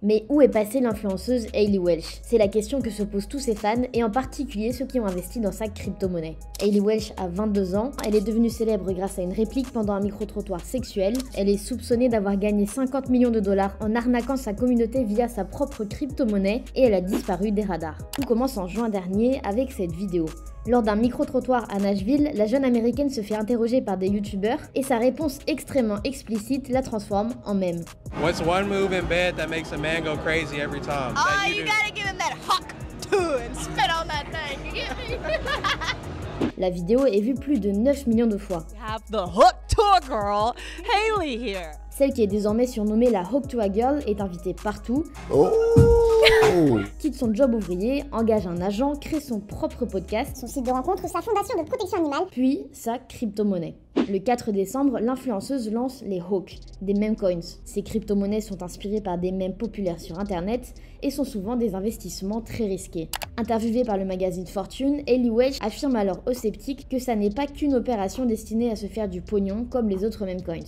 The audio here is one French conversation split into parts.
Mais où est passée l'influenceuse Hailey Welch? C'est la question que se posent tous ses fans et en particulier ceux qui ont investi dans sa crypto-monnaie. Hailey Welch a 22 ans, elle est devenue célèbre grâce à une réplique pendant un micro-trottoir sexuel. Elle est soupçonnée d'avoir gagné 50 millions de dollars en arnaquant sa communauté via sa propre crypto-monnaie et elle a disparu des radars. Tout commence en juin dernier avec cette vidéo. Lors d'un micro-trottoir à Nashville, la jeune américaine se fait interroger par des youtubeurs et sa réponse extrêmement explicite la transforme en mème. What's one move in bed that makes a man go crazy every time? Oh, you gotta give him that huck too and spit on that thing, you get me? La vidéo est vue plus de 9 millions de fois. Have the hook to a girl, Hailey here. Celle qui est désormais surnommée la Hook to a Girl est invitée partout, quitte son job ouvrier, engage un agent, crée son propre podcast, son site de rencontre ou sa fondation de protection animale, puis sa crypto-monnaie. Le 4 décembre, l'influenceuse lance les Hawk, des meme coins. Ces crypto-monnaies sont inspirées par des mèmes populaires sur internet et sont souvent des investissements très risqués. Interviewée par le magazine Fortune, Hailey Welch affirme alors aux sceptiques que ça n'est pas qu'une opération destinée à se faire du pognon comme les autres meme coins.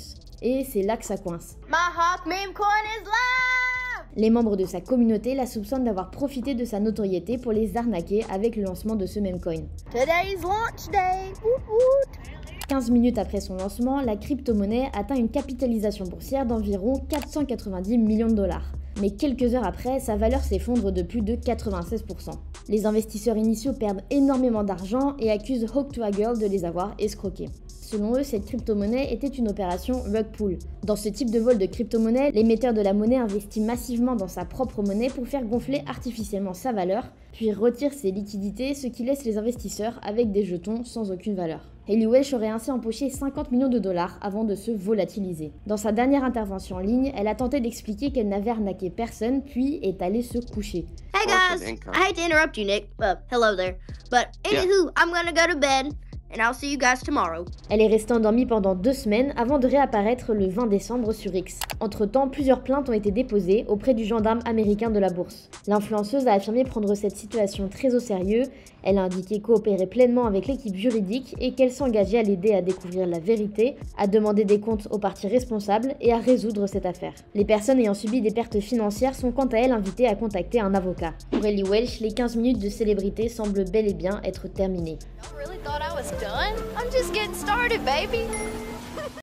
Et c'est là que ça coince. My Hawk meme coin is live! Les membres de sa communauté la soupçonnent d'avoir profité de sa notoriété pour les arnaquer avec le lancement de ce meme coin. Today's launch day! Woot woot! 15 minutes après son lancement, la crypto-monnaie atteint une capitalisation boursière d'environ 490 millions de dollars. Mais quelques heures après, sa valeur s'effondre de plus de 96%. Les investisseurs initiaux perdent énormément d'argent et accusent Hook to a Girl de les avoir escroqués. Selon eux, cette crypto-monnaie était une opération rug pull. Dans ce type de vol de crypto-monnaie, l'émetteur de la monnaie investit massivement dans sa propre monnaie pour faire gonfler artificiellement sa valeur, puis retire ses liquidités, ce qui laisse les investisseurs avec des jetons sans aucune valeur. Hailey Welch aurait ainsi empoché 50 millions de dollars avant de se volatiliser. Dans sa dernière intervention en ligne, elle a tenté d'expliquer qu'elle n'avait arnaqué personne, puis est allée se coucher. Hey guys, I hate to interrupt you, Nick. Hello there. But anywho, I'm gonna go to bed. And I'll see you guys tomorrow. Elle est restée endormie pendant 2 semaines avant de réapparaître le 20 décembre sur X. Entre-temps, plusieurs plaintes ont été déposées auprès du gendarme américain de la bourse. L'influenceuse a affirmé prendre cette situation très au sérieux. Elle a indiqué coopérer pleinement avec l'équipe juridique et qu'elle s'engageait à l'aider à découvrir la vérité, à demander des comptes aux parties responsables et à résoudre cette affaire. Les personnes ayant subi des pertes financières sont quant à elles invitées à contacter un avocat. Pour Hailey Welch, les 15 minutes de célébrité semblent bel et bien être terminées. Y'all really thought I was done? I'm just getting started, baby.